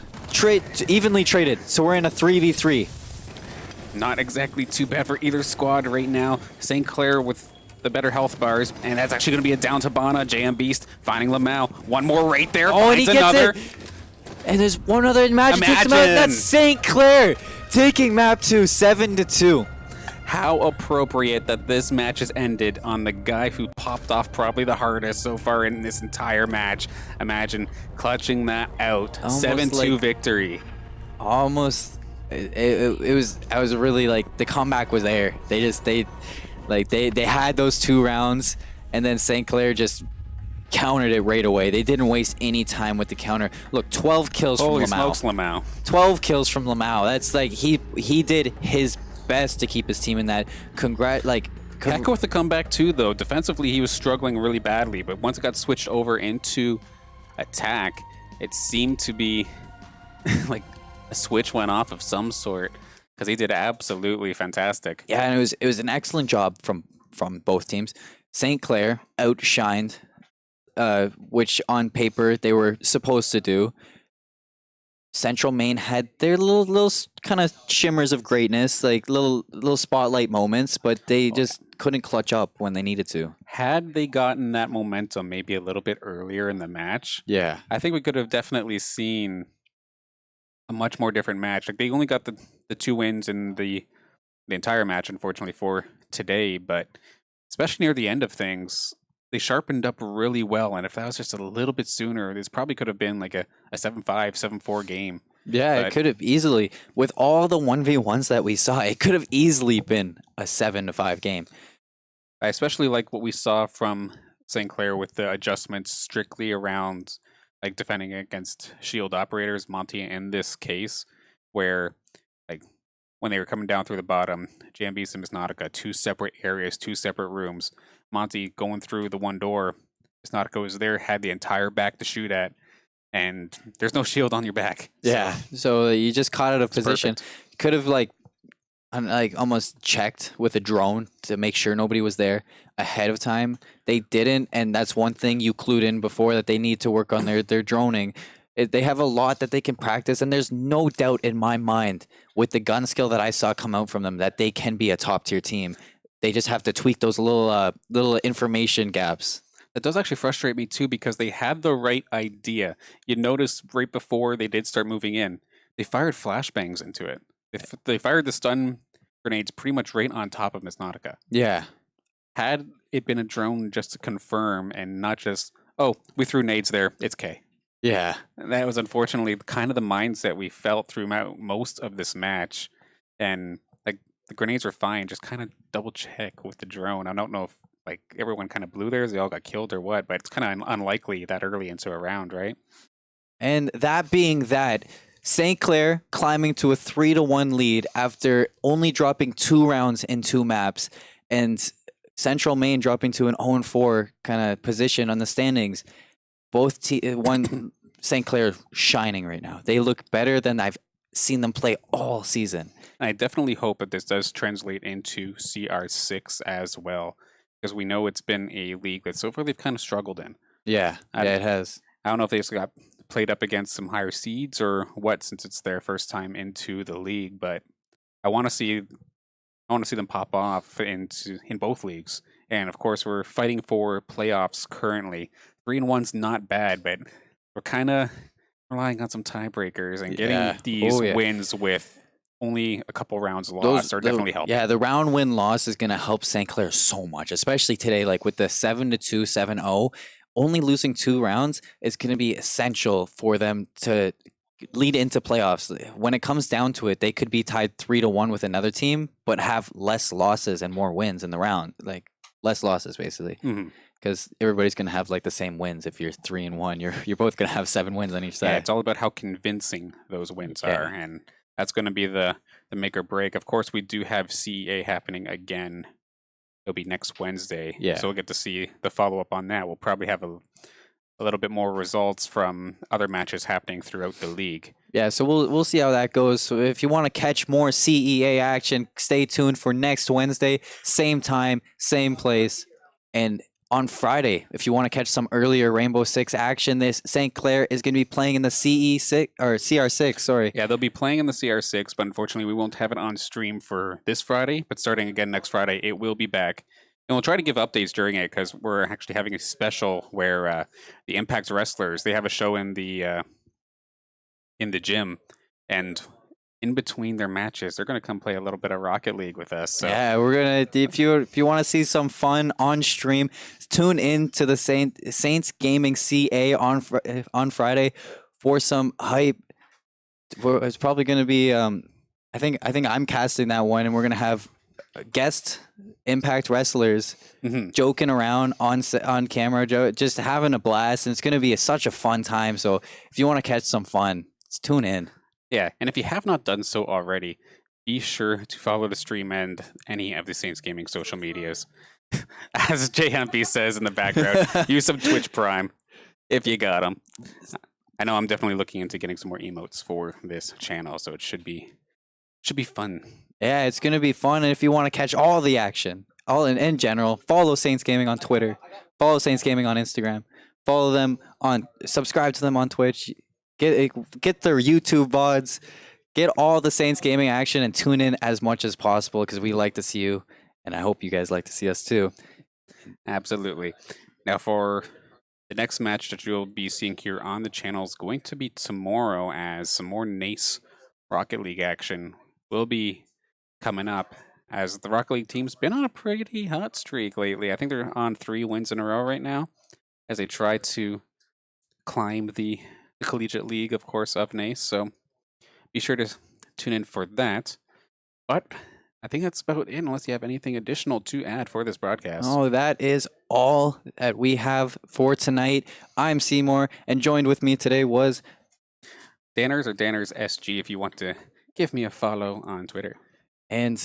[SPEAKER 1] evenly traded. So we're in a 3v3.
[SPEAKER 2] Not exactly too bad for either squad right now. St. Clair with the better health bars, and that's actually going to be a down to Bana. JM Beast finding Lamau. One more right there.
[SPEAKER 1] Oh, and he
[SPEAKER 2] finds
[SPEAKER 1] gets
[SPEAKER 2] another.
[SPEAKER 1] it. And there's one other. Imagine takes him out.
[SPEAKER 2] Imagine.
[SPEAKER 1] That's St. Clair taking map 2, 7-2.
[SPEAKER 2] How appropriate that this match has ended on the guy who popped off probably the hardest so far in this entire match. Imagine clutching that out.
[SPEAKER 1] Almost
[SPEAKER 2] 7-2
[SPEAKER 1] like-
[SPEAKER 2] victory.
[SPEAKER 1] Almost. It was. I was really like the comeback was there. They had those 2 rounds, and then St. Clair just countered it right away. They didn't waste any time with the counter. Look, 12 kills
[SPEAKER 2] Holy
[SPEAKER 1] from Lamau.
[SPEAKER 2] smokes, Lamau.
[SPEAKER 1] 12 kills from Lamau. That's like he did his best to keep his team in that.
[SPEAKER 2] Echo with the comeback too, though. Defensively, he was struggling really badly, but once it got switched over into attack, it seemed to be like a switch went off of some sort, because he did absolutely fantastic.
[SPEAKER 1] Yeah, and it was an excellent job from both teams. St. Clair outshined, which on paper they were supposed to do. Central Maine had their little kind of shimmers of greatness, like little spotlight moments, but they just couldn't clutch up when they needed to.
[SPEAKER 2] Had they gotten that momentum maybe a little bit earlier in the match,
[SPEAKER 1] Yeah.
[SPEAKER 2] I think we could have definitely seen a much more different match. Like they only got the 2 wins in the entire match, unfortunately, for today, but especially near the end of things, they sharpened up really well. And if that was just a little bit sooner, this probably could have been like a 7-5, 7-4 game.
[SPEAKER 1] Yeah,
[SPEAKER 2] But-
[SPEAKER 1] it could have easily, with all the 1v1s that we saw, it could have easily been a 7-5 game.
[SPEAKER 2] I especially like what we saw from St. Clair with the adjustments strictly around like defending against shield operators, Monty in this case, where like when they were coming down through the bottom, JMB and Miss Nautica, 2 separate areas, 2 separate rooms. Monty going through the one door, Miss Nautica was there, had the entire back to shoot at, and there's no shield on your back.
[SPEAKER 1] So you just caught out of position.
[SPEAKER 2] perfect.
[SPEAKER 1] Could have like almost checked with a drone to make sure nobody was there ahead of time. They didn't, and that's one thing you clued in before, that they need to work on their droning. They have a lot that they can practice, and there's no doubt in my mind with the gun skill that I saw come out from them that they can be a top tier team. They just have to tweak those little information gaps.
[SPEAKER 2] That does actually frustrate me too, because they had the right idea. You notice right before they did start moving in, they fired flashbangs into it. They fired the stun grenades pretty much right on top of Miss Nautica.
[SPEAKER 1] Yeah.
[SPEAKER 2] Had it been a drone just to confirm and not just, oh, we threw nades there, it's K.
[SPEAKER 1] Yeah.
[SPEAKER 2] That was unfortunately kind of the mindset we felt throughout most of this match. And like the grenades were fine, just kind of double check with the drone. I don't know if like everyone kind of blew theirs, they all got killed or what, but it's kind of unlikely that early into a round, right?
[SPEAKER 1] And that being that, St. Clair climbing to a 3-1 lead after only dropping 2 rounds in 2 maps, and Central Maine dropping to an 0-4 kind of position on the standings. Both one St. Clair shining right now. They look better than I've seen them play all season.
[SPEAKER 2] I definitely hope that this does translate into CR6 as well, because we know it's been a league that so far they've kind of struggled in.
[SPEAKER 1] Yeah, it has.
[SPEAKER 2] I don't know if they just got played up against some higher seeds or what, since it's their first time into the league. But I want to see them pop off in both leagues. And of course, we're fighting for playoffs currently. 3-1's not bad, but we're kind of relying on some tiebreakers, and getting these wins with only a couple rounds lost are definitely helping.
[SPEAKER 1] Yeah, the round win loss is going to help St. Clair so much, especially today. Like with the 7-2, 7-0, only losing 2 rounds is going to be essential for them to lead into playoffs. When it comes down to it, they could be tied 3-1 with another team, but have less losses and more wins in the round. Like less losses, basically. Because everybody's going to have like the same wins. If you're 3-1, you're both going to have 7 wins on each side.
[SPEAKER 2] Yeah, it's all about how convincing those wins are, and that's going to be the make or break. Of course, we do have CEA happening again. It'll be next Wednesday.
[SPEAKER 1] Yeah.
[SPEAKER 2] So we'll get to see the follow up on that. We'll probably have a little bit more results from other matches happening throughout the league.
[SPEAKER 1] Yeah, so we'll see how that goes. So if you want to catch more CEA action, stay tuned for next Wednesday, same time, same place, and on Friday, if you want to catch some earlier Rainbow Six action, this St. Clair is going to be playing in the CE6 or CR6. Sorry.
[SPEAKER 2] Yeah, they'll be playing in the CR6, but unfortunately, we won't have it on stream for this Friday. But starting again next Friday, it will be back, and we'll try to give updates during it, because we're actually having a special where the Impact wrestlers, they have a show in the gym, and in between their matches, they're going to come play a little bit of Rocket League with us. So.
[SPEAKER 1] Yeah, we're gonna. If you want to see some fun on stream, tune in to the Saints Gaming CA on Friday for some hype. It's probably going to be. I think I'm casting that one, and we're gonna have guest Impact wrestlers joking around on camera, just having a blast, and it's going to be such a fun time. So if you want to catch some fun, tune in.
[SPEAKER 2] Yeah, and if you have not done so already, be sure to follow the stream and any of the Saints Gaming social medias. As JMP says in the background, use some Twitch Prime if you got them. I know I'm definitely looking into getting some more emotes for this channel, so it should be fun.
[SPEAKER 1] Yeah, it's going to be fun. And if you want to catch all the action, all in general, follow Saints Gaming on Twitter, follow Saints Gaming on Instagram, follow them subscribe to them on Twitch. Get their YouTube VODs, get all the Saints Gaming action, and tune in as much as possible, because we like to see you, and I hope you guys like to see us too.
[SPEAKER 2] Absolutely. Now, for the next match that you'll be seeing here on the channel is going to be tomorrow, as some more NACE Rocket League action will be coming up, as the Rocket League team's been on a pretty hot streak lately. I think they're on 3 wins in a row right now, as they try to climb the Collegiate League, of course, of NACE. So be sure to tune in for that. But I think that's about it, unless you have anything additional to add for this broadcast.
[SPEAKER 1] Oh, that is all that we have for tonight. I'm Seymour, and joined with me today was
[SPEAKER 2] Danners, or Danners SG, if you want to give me a follow on Twitter.
[SPEAKER 1] And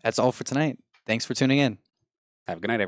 [SPEAKER 1] that's all for tonight. Thanks for tuning in.
[SPEAKER 2] Have a good night, everyone.